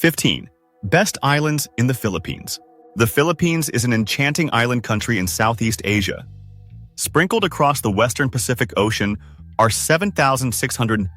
15. Best islands in the Philippines. The Philippines is an enchanting island country in Southeast Asia. Sprinkled across the western Pacific Ocean are 7,600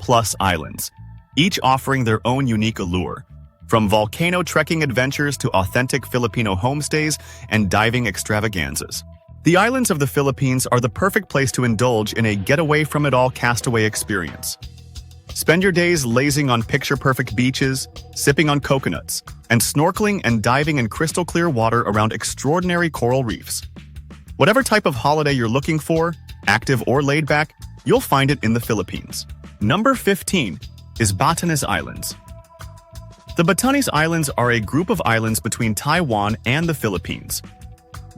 plus islands, each offering their own unique allure, from volcano trekking adventures to authentic Filipino homestays and diving extravaganzas. The islands of the Philippines are the perfect place to indulge in a get-away-from-it-all castaway experience. Spend your days lazing on picture-perfect beaches, sipping on coconuts, and snorkeling and diving in crystal-clear water around extraordinary coral reefs. Whatever type of holiday you're looking for, active or laid-back, you'll find it in the Philippines. Number 15 is Batanes Islands. The Batanes Islands are a group of islands between Taiwan and the Philippines.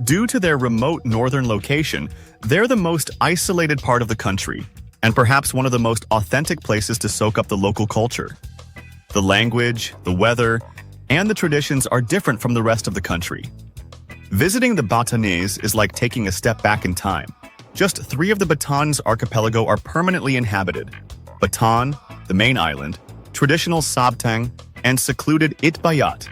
Due to their remote northern location, they're the most isolated part of the country, and perhaps one of the most authentic places to soak up the local culture. The language, the weather, and the traditions are different from the rest of the country. Visiting the Batanes is like taking a step back in time. Just 3 of the Batanes archipelago are permanently inhabited: Bataan, the main island, traditional Sabtang, and secluded Itbayat.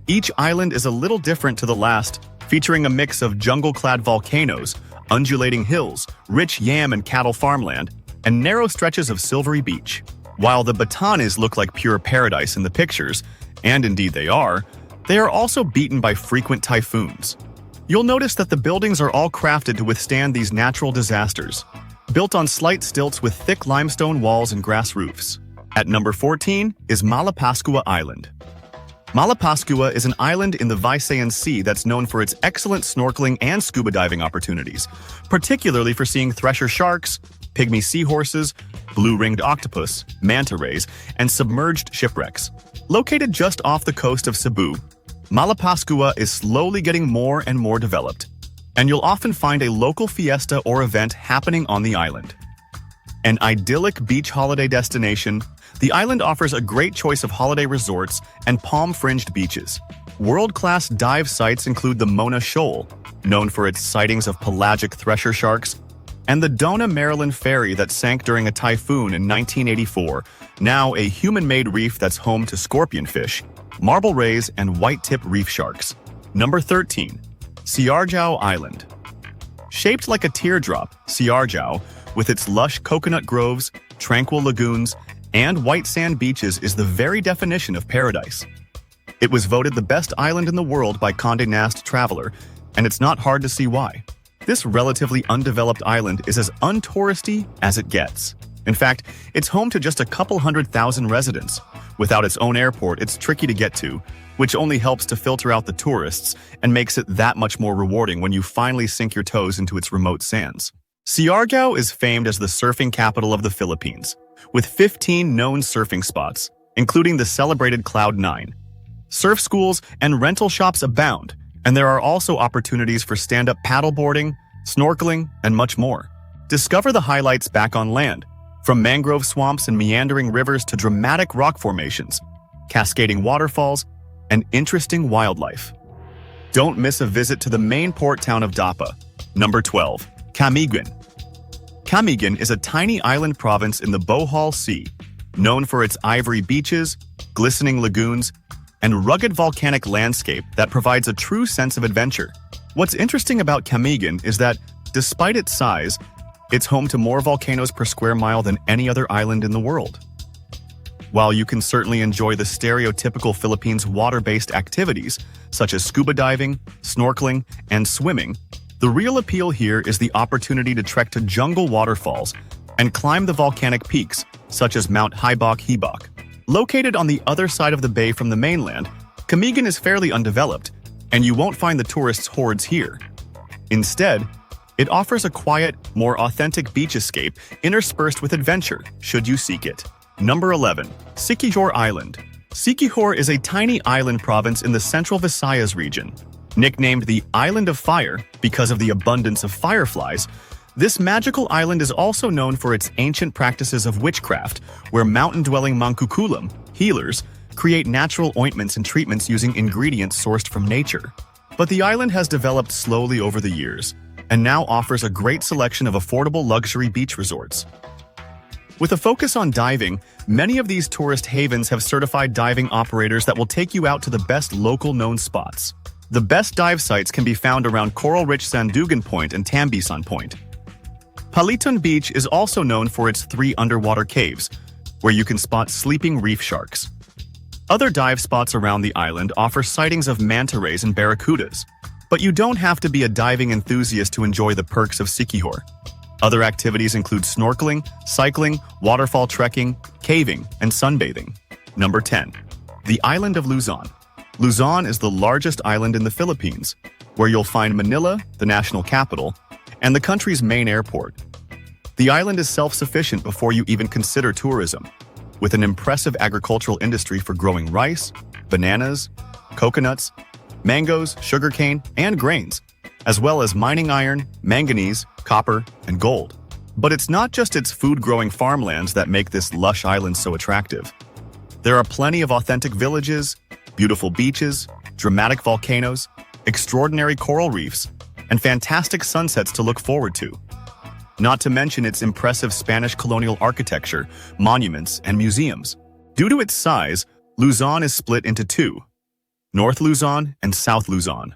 Each island is a little different to the last, featuring a mix of jungle-clad volcanoes, undulating hills, rich yam and cattle farmland, and narrow stretches of silvery beach. While the Batanes look like pure paradise in the pictures, and indeed they are also beaten by frequent typhoons. You'll notice that the buildings are all crafted to withstand these natural disasters, built on slight stilts with thick limestone walls and grass roofs. At number 14 is Malapascua Island. Malapascua is an island in the Visayan Sea that's known for its excellent snorkeling and scuba diving opportunities, particularly for seeing thresher sharks, pygmy seahorses, blue-ringed octopus, manta rays, and submerged shipwrecks. Located just off the coast of Cebu, Malapascua is slowly getting more and more developed, and you'll often find a local fiesta or event happening on the island. An idyllic beach holiday destination, the island offers a great choice of holiday resorts and palm-fringed beaches. World-class dive sites include the Mona Shoal, known for its sightings of pelagic thresher sharks, and the Dona, Maryland ferry that sank during a typhoon in 1984, now a human-made reef that's home to scorpionfish, marble rays, and white-tip reef sharks. Number 13. Siargao Island. Shaped like a teardrop, Siargao, with its lush coconut groves, tranquil lagoons, and white sand beaches is the very definition of paradise. It was voted the best island in the world by Condé Nast Traveler, and it's not hard to see why. This relatively undeveloped island is as untouristy as it gets. In fact, it's home to just a couple 100,000 residents. Without its own airport, it's tricky to get to, which only helps to filter out the tourists and makes it that much more rewarding when you finally sink your toes into its remote sands. Siargao is famed as the surfing capital of the Philippines, with 15 known surfing spots, including the celebrated Cloud 9. Surf schools and rental shops abound, and there are also opportunities for stand-up paddleboarding, snorkeling, and much more. Discover the highlights back on land, from mangrove swamps and meandering rivers to dramatic rock formations, cascading waterfalls, and interesting wildlife. Don't miss a visit to the main port town of Dapa. Number 12. Camiguin. Camiguin is a tiny island province in the Bohol Sea, known for its ivory beaches, glistening lagoons, and rugged volcanic landscape that provides a true sense of adventure. What's interesting about Camiguin is that, despite its size, it's home to more volcanoes per square mile than any other island in the world. While you can certainly enjoy the stereotypical Philippines water-based activities, such as scuba diving, snorkeling, and swimming, the real appeal here is the opportunity to trek to jungle waterfalls and climb the volcanic peaks, such as Mount Haibok. Located on the other side of the bay from the mainland, Camiguin is fairly undeveloped, and you won't find the tourists' hordes here. Instead, it offers a quiet, more authentic beach escape interspersed with adventure, should you seek it. Number 11. Siquijor Island. Siquijor is a tiny island province in the central Visayas region. Nicknamed the Island of Fire because of the abundance of fireflies, this magical island is also known for its ancient practices of witchcraft, where mountain-dwelling Mangkukulam, healers, create natural ointments and treatments using ingredients sourced from nature. But the island has developed slowly over the years, and now offers a great selection of affordable luxury beach resorts. With a focus on diving, many of these tourist havens have certified diving operators that will take you out to the best local known spots. The best dive sites can be found around coral-rich Sandugan Point and Tambisan Point. Paliton Beach is also known for its 3 underwater caves, where you can spot sleeping reef sharks. Other dive spots around the island offer sightings of manta rays and barracudas, but you don't have to be a diving enthusiast to enjoy the perks of Siquijor. Other activities include snorkeling, cycling, waterfall trekking, caving, and sunbathing. Number 10. The island of Luzon. Luzon is the largest island in the Philippines, where you'll find Manila, the national capital, and the country's main airport. The island is self-sufficient before you even consider tourism, with an impressive agricultural industry for growing rice, bananas, coconuts, mangoes, sugarcane, and grains, as well as mining iron, manganese, copper, and gold. But it's not just its food-growing farmlands that make this lush island so attractive. There are plenty of authentic villages, beautiful beaches, dramatic volcanoes, extraordinary coral reefs, and fantastic sunsets to look forward to. Not to mention its impressive Spanish colonial architecture, monuments, and museums. Due to its size, Luzon is split into 2, North Luzon and South Luzon.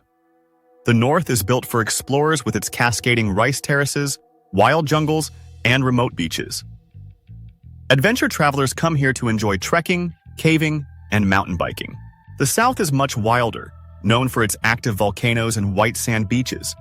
The north is built for explorers with its cascading rice terraces, wild jungles, and remote beaches. Adventure travelers come here to enjoy trekking, caving, and mountain biking. The south is much wilder, known for its active volcanoes and white sand beaches.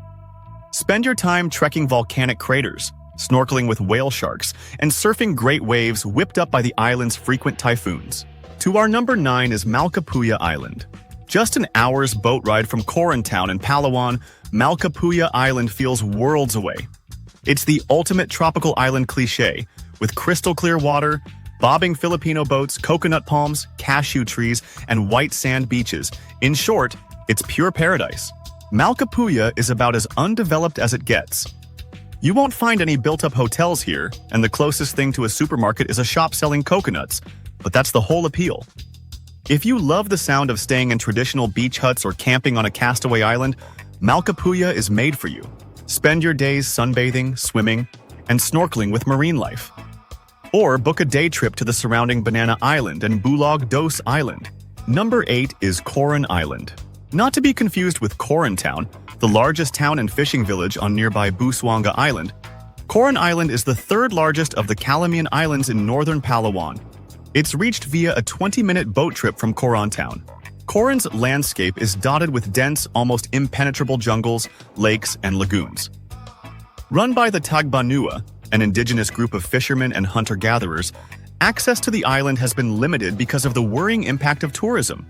Spend your time trekking volcanic craters, snorkeling with whale sharks, and surfing great waves whipped up by the island's frequent typhoons. To our number 9 is Malcapuya Island. Just an hour's boat ride from Coron town in Palawan, Malcapuya Island feels worlds away. It's the ultimate tropical island cliché, with crystal clear water, bobbing Filipino boats, coconut palms, cashew trees, and white sand beaches. In short, it's pure paradise. Malcapuya is about as undeveloped as it gets. You won't find any built-up hotels here, and the closest thing to a supermarket is a shop selling coconuts, but that's the whole appeal. If you love the sound of staying in traditional beach huts or camping on a castaway island, Malcapuya is made for you. Spend your days sunbathing, swimming, and snorkeling with marine life. Or book a day trip to the surrounding Banana Island and Bulog Dos Island. Number 8 is Coron Island. Not to be confused with Coron Town, the largest town and fishing village on nearby Busuanga Island. Coron Island is the 3rd largest of the Camiguin Islands in northern Palawan. It's reached via a 20-minute boat trip from Coron Town. Coron's landscape is dotted with dense, almost impenetrable jungles, lakes, and lagoons. Run by the Tagbanua, an indigenous group of fishermen and hunter-gatherers, access to the island has been limited because of the worrying impact of tourism.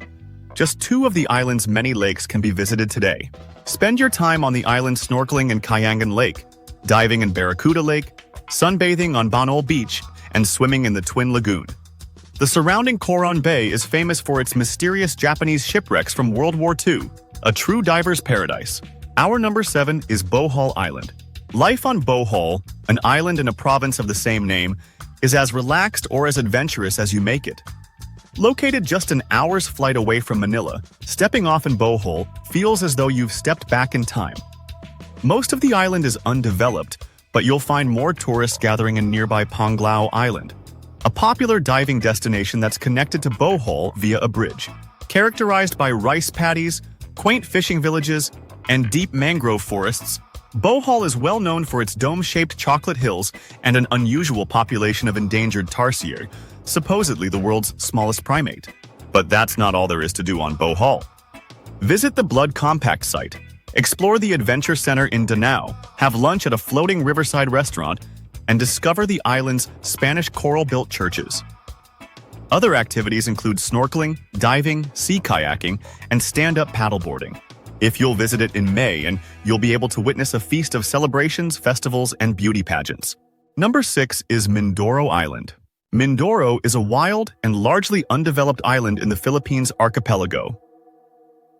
Just 2 of the island's many lakes can be visited today. Spend your time on the island snorkeling in Kayangan Lake, diving in Barracuda Lake, sunbathing on Banol Beach, and swimming in the Twin Lagoon. The surrounding Coron Bay is famous for its mysterious Japanese shipwrecks from World War II, a true diver's paradise. Our number 7 is Bohol Island. Life on Bohol, an island in a province of the same name, is as relaxed or as adventurous as you make it. Located just an hour's flight away from Manila, stepping off in Bohol feels as though you've stepped back in time. Most of the island is undeveloped, but you'll find more tourists gathering in nearby Panglao Island, a popular diving destination that's connected to Bohol via a bridge. Characterized by rice paddies, quaint fishing villages, and deep mangrove forests, Bohol is well known for its dome-shaped chocolate hills and an unusual population of endangered tarsier, supposedly the world's smallest primate. But that's not all there is to do on Bohol. Visit the Blood Compact site, explore the Adventure Center in Danao, have lunch at a floating riverside restaurant, and discover the island's Spanish coral-built churches. Other activities include snorkeling, diving, sea kayaking, and stand-up paddleboarding. If you'll visit it in May, and you'll be able to witness a feast of celebrations, festivals, and beauty pageants. Number 6 is Mindoro Island. Mindoro is a wild and largely undeveloped island in the Philippines archipelago.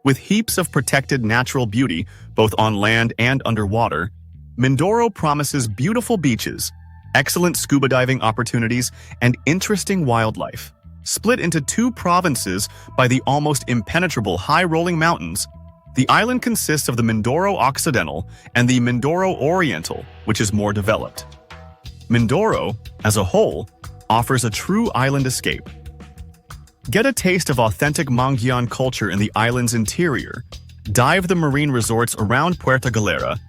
With heaps of protected natural beauty, both on land and underwater, Mindoro promises beautiful beaches, excellent scuba diving opportunities, and interesting wildlife. Split into 2 provinces by the almost impenetrable high-rolling mountains, the island consists of the Mindoro Occidental and the Mindoro Oriental, which is more developed. Mindoro, as a whole, offers a true island escape. Get a taste of authentic Mangyan culture in the island's interior, dive the marine resorts around Puerto Galera,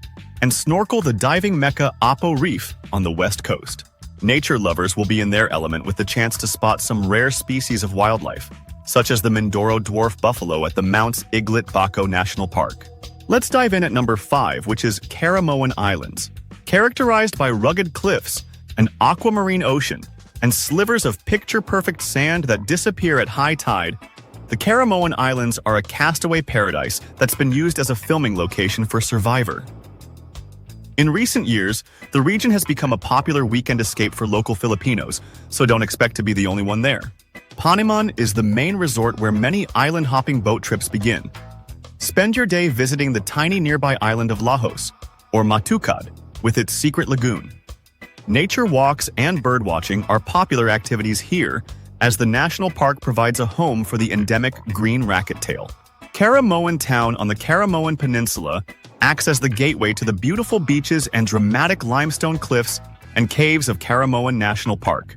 and snorkel the diving mecca Apo Reef on the west coast. Nature lovers will be in their element with the chance to spot some rare species of wildlife, such as the Mindoro dwarf buffalo at the Mounts Iglit Baco National Park. Let's dive in at number 5, which is Caramoan Islands. Characterized by rugged cliffs, an aquamarine ocean, and slivers of picture-perfect sand that disappear at high tide, the Caramoan Islands are a castaway paradise that's been used as a filming location for Survivor. In recent years, the region has become a popular weekend escape for local Filipinos, so don't expect to be the only one there. Panimon is the main resort where many island-hopping boat trips begin. Spend your day visiting the tiny nearby island of Lahos, or Matukad, with its secret lagoon. Nature walks and birdwatching are popular activities here, as the national park provides a home for the endemic green racquet-tail. Caramoan Town on the Caramoan Peninsula acts as the gateway to the beautiful beaches and dramatic limestone cliffs and caves of Caramoan National Park.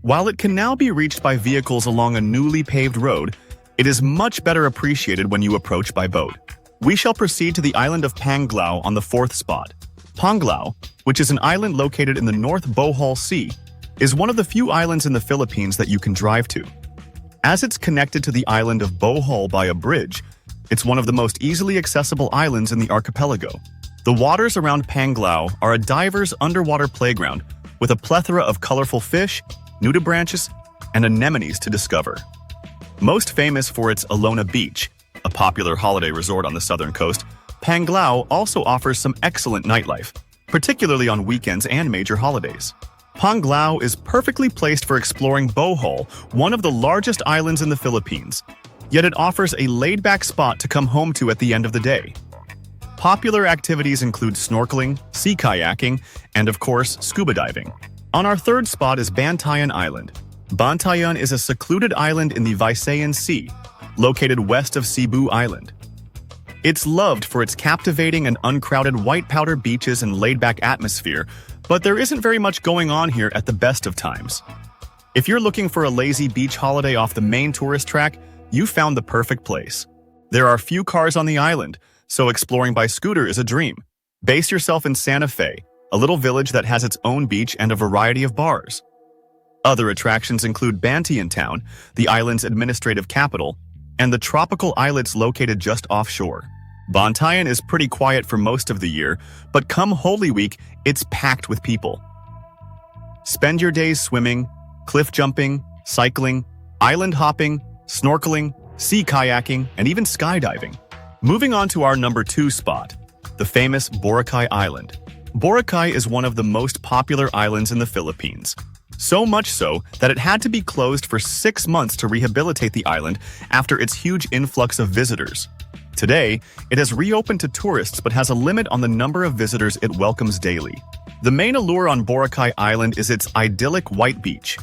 While it can now be reached by vehicles along a newly paved road, it is much better appreciated when you approach by boat. We shall proceed to the island of Panglao on the 4th spot. Panglao, which is an island located in the North Bohol Sea, is one of the few islands in the Philippines that you can drive to. As it's connected to the island of Bohol by a bridge, it's one of the most easily accessible islands in the archipelago. The waters around Panglao are a diver's underwater playground with a plethora of colorful fish, nudibranchs, and anemones to discover. Most famous for its Alona Beach, a popular holiday resort on the southern coast, Panglao also offers some excellent nightlife, particularly on weekends and major holidays. Panglao is perfectly placed for exploring Bohol, one of the largest islands in the Philippines, yet it offers a laid-back spot to come home to at the end of the day. Popular activities include snorkeling, sea kayaking, and of course, scuba diving. On our 3rd spot is Bantayan Island. Bantayan is a secluded island in the Visayan Sea, located west of Cebu Island. It's loved for its captivating and uncrowded white powder beaches and laid-back atmosphere, but there isn't very much going on here at the best of times. If you're looking for a lazy beach holiday off the main tourist track, you found the perfect place. There are few cars on the island, so exploring by scooter is a dream. Base yourself in Santa Fe, a little village that has its own beach and a variety of bars. Other attractions include Bantayan Town, the island's administrative capital, and the tropical islets located just offshore. Bantayan is pretty quiet for most of the year, but come Holy Week, it's packed with people. Spend your days swimming, cliff jumping, cycling, island hopping, snorkeling, sea kayaking, and even skydiving. Moving on to our number 2 spot, the famous Boracay Island. Boracay is one of the most popular islands in the Philippines. So much so that it had to be closed for 6 months to rehabilitate the island after its huge influx of visitors. Today, it has reopened to tourists but has a limit on the number of visitors it welcomes daily. The main allure on Boracay Island is its idyllic white beach.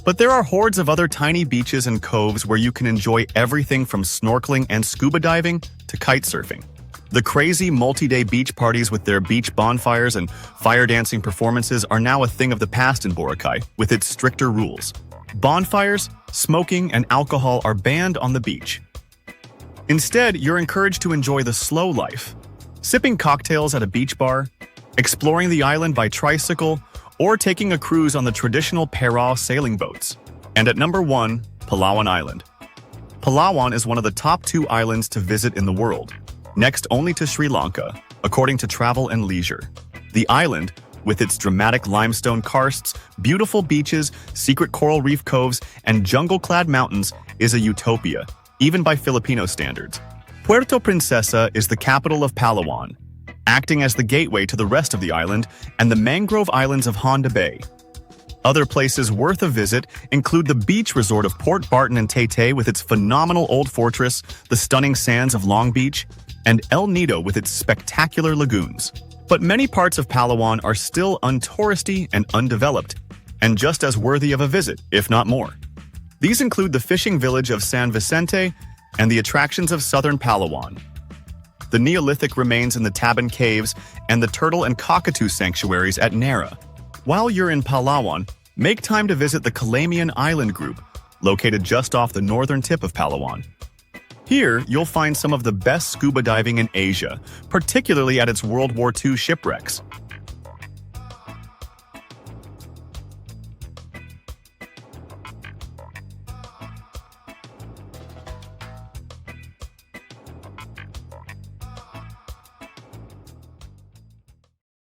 But there are hordes of other tiny beaches and coves where you can enjoy everything from snorkeling and scuba diving to kite surfing. The crazy multi-day beach parties with their beach bonfires and fire dancing performances are now a thing of the past in Boracay, with its stricter rules. Bonfires, smoking, and alcohol are banned on the beach. Instead, you're encouraged to enjoy the slow life, sipping cocktails at a beach bar, exploring the island by tricycle, or taking a cruise on the traditional Parao sailing boats. And at number 1, Palawan Island. Palawan is one of the top 2 islands to visit in the world, next only to Sri Lanka, according to Travel and Leisure. The island, with its dramatic limestone karsts, beautiful beaches, secret coral reef coves, and jungle-clad mountains, is a utopia, even by Filipino standards. Puerto Princesa is the capital of Palawan, acting as the gateway to the rest of the island and the mangrove islands of Honda Bay. Other places worth a visit include the beach resort of Port Barton and Taytay with its phenomenal old fortress, the stunning sands of Long Beach, and El Nido with its spectacular lagoons. But many parts of Palawan are still untouristy and undeveloped, and just as worthy of a visit, if not more. These include the fishing village of San Vicente and the attractions of southern Palawan, the Neolithic remains in the Taban Caves, and the turtle and cockatoo sanctuaries at Nara. While you're in Palawan, Make time to visit the Camiguin Island group, located just off the northern tip of Palawan. Here, you'll find some of the best scuba diving in Asia, particularly at its World War II shipwrecks.